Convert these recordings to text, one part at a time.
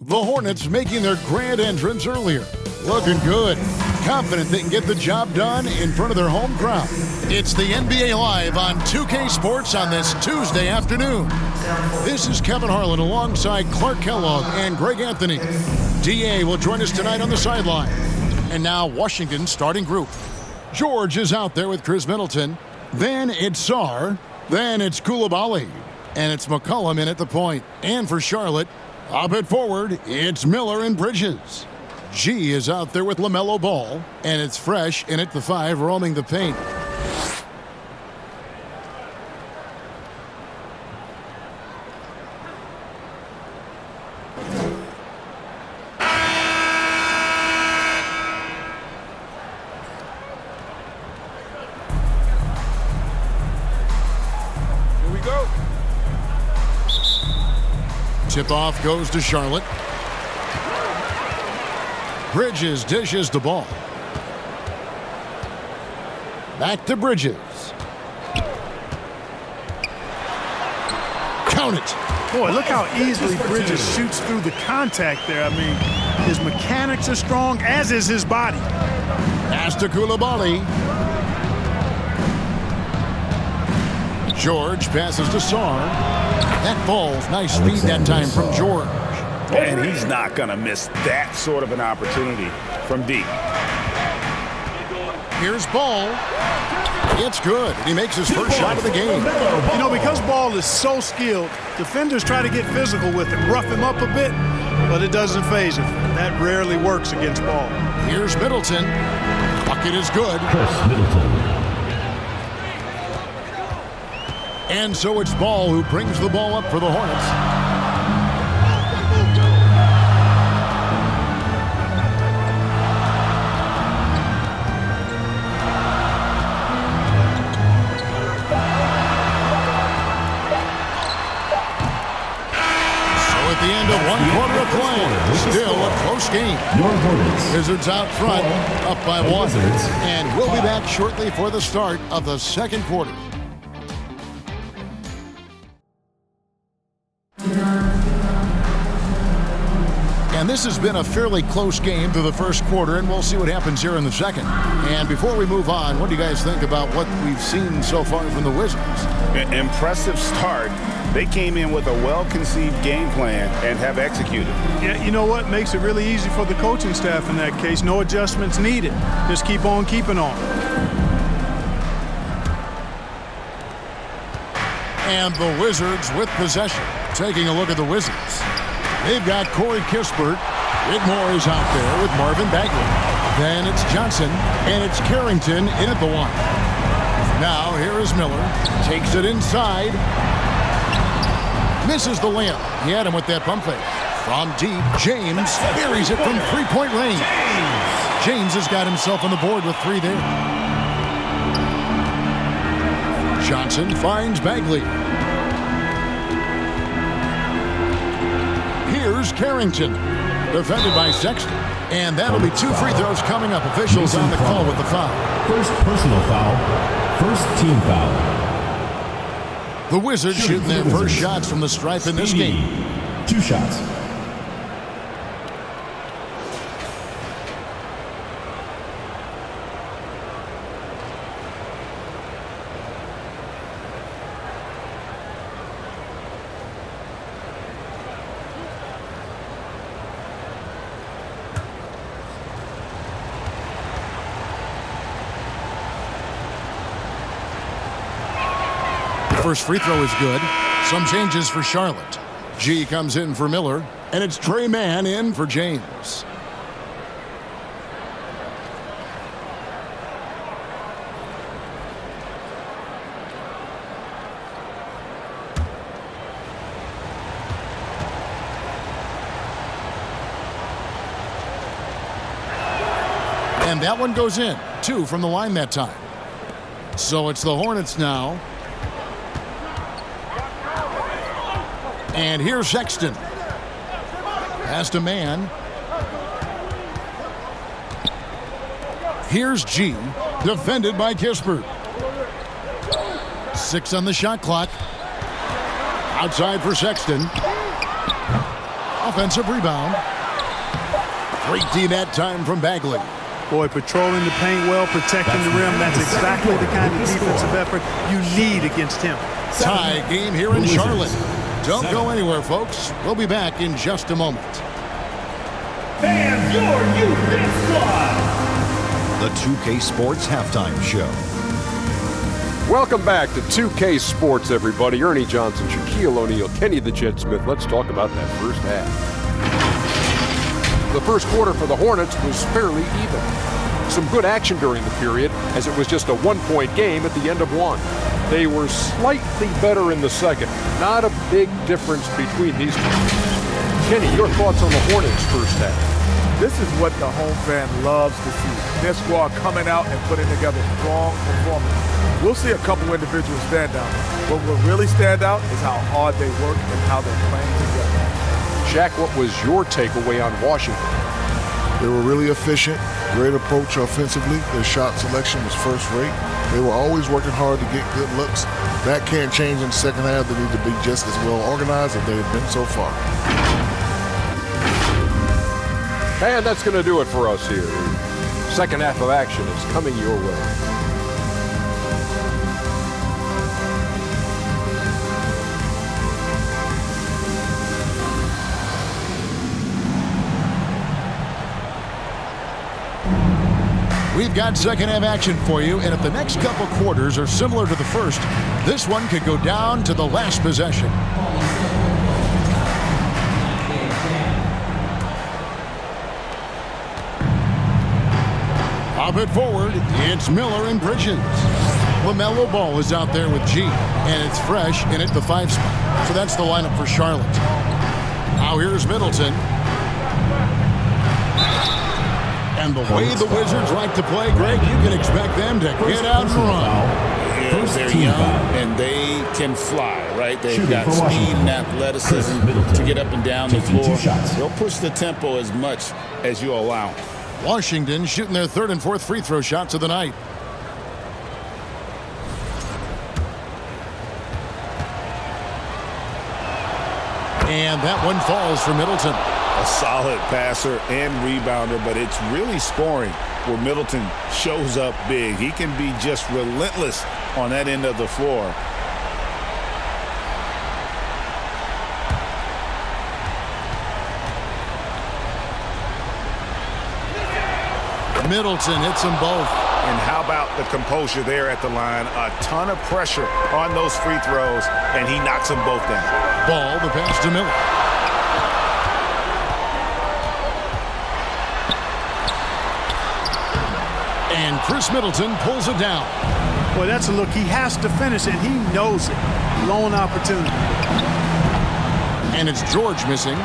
The Hornets making their grand entrance earlier. Looking good. Confident they can get the job done in front of their home crowd. It's the NBA Live on 2K Sports on this Tuesday afternoon. This is Kevin Harlan alongside Clark Kellogg and Greg Anthony. DA will join us tonight on the sideline. And now Washington's starting group. George is out there with Chris Middleton. Then it's Sarr. Then it's Coulibaly. And it's McCollum in at the point. And for Charlotte, up at forward, it's Miller and Bridges. G is out there with LaMelo Ball, and it's Fresh in at the 5, roaming the paint. Here we go. Tip-off goes to Charlotte. Bridges dishes the ball. Back to Bridges. Count it. Boy, look how easily Bridges shoots through the contact there. I mean, his mechanics are strong, as is his body. Pass to Coulibaly. George passes to Sarr. That ball's nice speed that time from George. And he's not going to miss that sort of an opportunity from deep. Here's Ball. It's good. He makes his first shot of the game. You know, because Ball is so skilled, defenders try to get physical with him, rough him up a bit, but it doesn't faze him. That rarely works against Ball. Here's Middleton. Bucket is good. Chris Middleton. And so it's Ball who brings the ball up for the Hornets. The end of one quarter of play. Still a close game. Wizards out front, up by 1. And we'll be back shortly for the start of the second quarter. And this has been a fairly close game through the first quarter, and we'll see what happens here in the second. And before we move on, what do you guys think about what we've seen so far from the Wizards? Impressive start. They came in with a well-conceived game plan and have executed. Yeah, you know what? Makes it really easy for the coaching staff in that case. No adjustments needed. Just keep on keeping on. And the Wizards with possession. Taking a look at the Wizards. They've got Corey Kispert. Whitmore is out there with Marvin Bagley. Then it's Johnson, and it's Carrington in at the 1. Now here is Miller. Takes it inside. Misses the layup. He had him with that pump fake. From deep, James buries it from three-point range. James has got himself on the board with 3 there. Johnson finds Bagley. Here's Carrington. Defended by Sexton. And that'll be 2 free throws coming up. Officials on the call with the foul. First personal foul. First team foul. The Wizards shooting their first shots from the stripe in this game. 2 shots. First free throw is good. Some changes for Charlotte. G comes in for Miller, and it's Trey Mann in for James. And that one goes in. 2 from the line that time. So it's the Hornets now. And here's Sexton. Pass to Mann. Here's G. Defended by Kispert. 6 on the shot clock. Outside for Sexton. Offensive rebound. 3D that time from Bagley. Boy, patrolling the paint well, protecting the rim. That's exactly the kind of defensive effort you need against him. Tie game here in Charlotte. Don't go anywhere, folks. We'll be back in just a moment. And your youth squad. The 2K Sports Halftime Show. Welcome back to 2K Sports, everybody. Ernie Johnson, Shaquille O'Neal, Kenny the Jet Smith. Let's talk about that first half. The first quarter for the Hornets was fairly even. Some good action during the period, as it was just a one-point game at the end of one. They were slightly better in the second. Not a big difference between these two. Kenny, your thoughts on the Hornets' first half? This is what the home fan loves to see. Their squad coming out and putting together strong performance. We'll see a couple individuals stand out. What will really stand out is how hard they work and how they're playing together. Shaq, what was your takeaway on Washington? They were really efficient, great approach offensively. Their shot selection was first rate. They were always working hard to get good looks. That can't change in the second half. They need to be just as well organized as they have been so far. And that's going to do it for us here. Second half of action is coming your way. We've got second half action for you, and if the next couple quarters are similar to the first, this one could go down to the last possession. Pop it forward, it's Miller and Bridges. LaMelo Ball is out there with G, and it's fresh in at the 5 spot. So that's the lineup for Charlotte. Now here's Middleton. And the way the Wizards like to play, Greg, you can expect them to get out and run. They're young and they can fly, right? They've got speed and athleticism to get up and down the floor. They'll push the tempo as much as you allow. Washington shooting their third and fourth free throw shots of the night. And that one falls for Middleton. A solid passer and rebounder, but it's really scoring where Middleton shows up big. He can be just relentless on that end of the floor. Middleton hits them both. And how about the composure there at the line? A ton of pressure on those free throws, and he knocks them both down. Ball, the pass to Miller. And Chris Middleton pulls it down. Boy, that's a look. He has to finish it. He knows it. Lone opportunity. And it's George missing.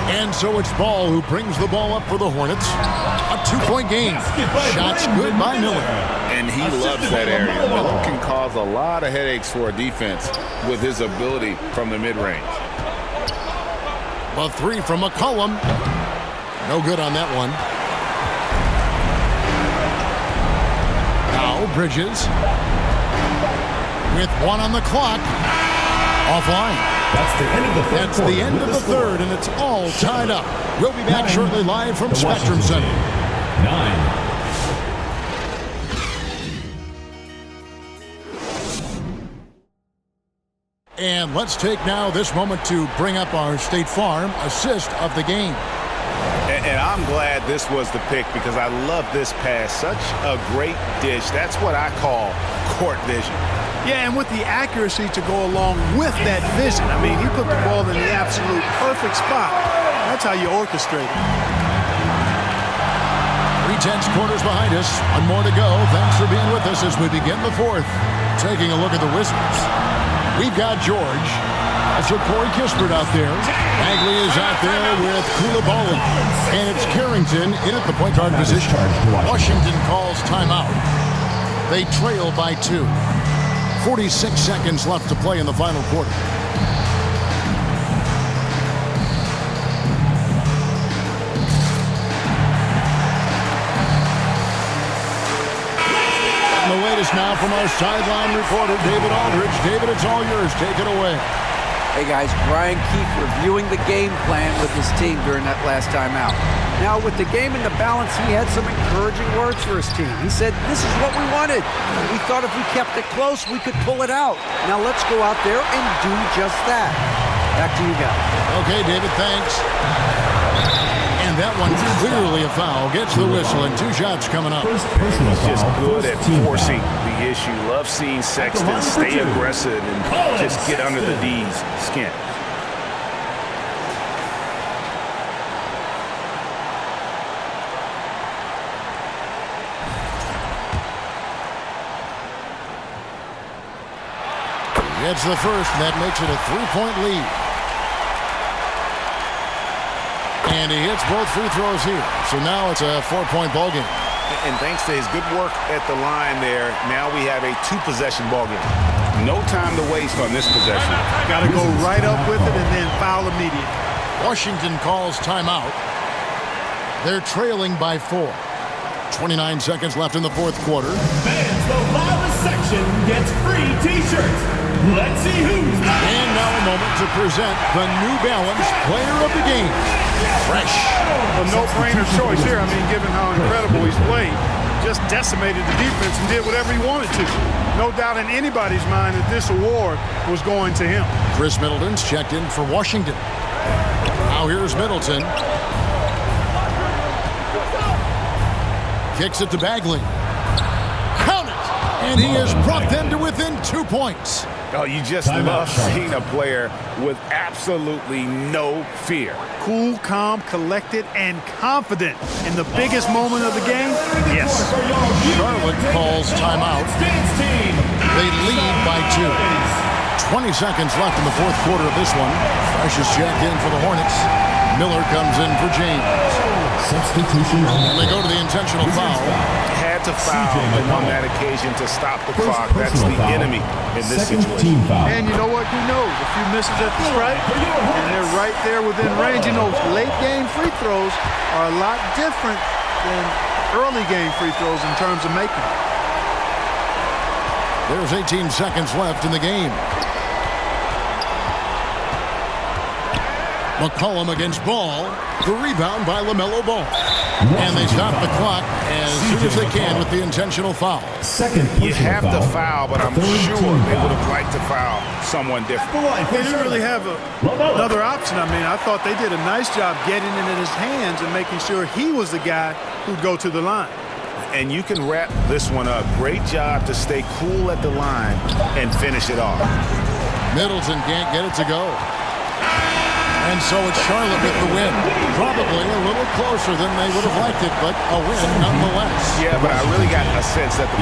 And so it's Ball who brings the ball up for the Hornets. A 2-point game. Shots good by Miller. And he loves that area. Miller can cause a lot of headaches for a defense with his ability from the mid-range. A 3 from McCollum. No good on that one. Now Bridges. With 1 on the clock. Offline. That's the end of the third. That's the end of the third, and it's all tied up. We'll be back shortly live from Spectrum Center. 9. And let's take now this moment to bring up our State Farm assist of the game. And I'm glad this was the pick because I love this pass. Such a great dish. That's what I call court vision. Yeah, and with the accuracy to go along with that vision. I mean, he put the ball in the absolute perfect spot. That's how you orchestrate it. 3/10 quarters behind us. One more to go. Thanks for being with us as we begin the fourth. Taking a look at the Wizards. We've got George. Also Corey Kispert out there. Bagley is out there with Koulibaly. And it's Carrington in at the point guard position. Washington calls timeout. They trail by 2. 46 seconds left to play in the final quarter. And the latest now from our sideline reporter, David Aldridge. David, it's all yours. Take it away. Hey guys, Brian Keefe reviewing the game plan with his team during that last timeout. Now with the game in the balance, he had some encouraging words for his team. He said, this is what we wanted. We thought if we kept it close, we could pull it out. Now let's go out there and do just that. Back to you guys. Okay, David, thanks. And that one clearly a foul. Gets the whistle and 2 shots coming up. He's just good at forcing the issue. Love seeing Sexton stay aggressive and just get under the D's skin. Gets the first, and that makes it a 3-point lead. And he hits both free throws here. So now it's a 4-point ball game. And thanks to his good work at the line there, now we have a 2-possession ball game. No time to waste on this possession. Got to go right up with it and then foul immediately. Washington calls timeout. They're trailing by 4. 29 seconds left in the fourth quarter. Fans, the loudest section gets free T-shirts. Let's see who's back. And now a moment to present the New Balance Player of the Game. Fresh. A no-brainer choice here. I mean, given how incredible he's played, just decimated the defense and did whatever he wanted to. No doubt in anybody's mind that this award was going to him. Chris Middleton's checked in for Washington. Now here's Middleton. Kicks it to Bagley. Count it! And he has brought them to within 2 points. Oh, you just love seeing a player with absolutely no fear. Cool, calm, collected, and confident in the biggest moment of the game. Yes. Charlotte calls timeout. They lead by 2. 20 seconds left in the fourth quarter of this one. Fresh is checked in for the Hornets. Miller comes in for James. Substitution. And they go to the intentional foul. Had to foul on that occasion to stop the clock. That's the enemy in this situation. And you know what? Who knows? A few misses at the stripe, and they're right there within range. You know, late game free throws are a lot different than early game free throws in terms of making. There's 18 seconds left in the game. McCollum against Ball. The rebound by LaMelo Ball. And they stop the clock as soon as they can with the intentional foul. You have to foul, but I'm sure they would have liked to foul someone different. They didn't really have another option. I mean, I thought they did a nice job getting it in his hands and making sure he was the guy who'd go to the line. And you can wrap this one up. Great job to stay cool at the line and finish it off. Middleton can't get it to go. And so it's Charlotte with the win. Probably a little closer than they would have liked it, but a win nonetheless. Yeah, but I really got a sense that the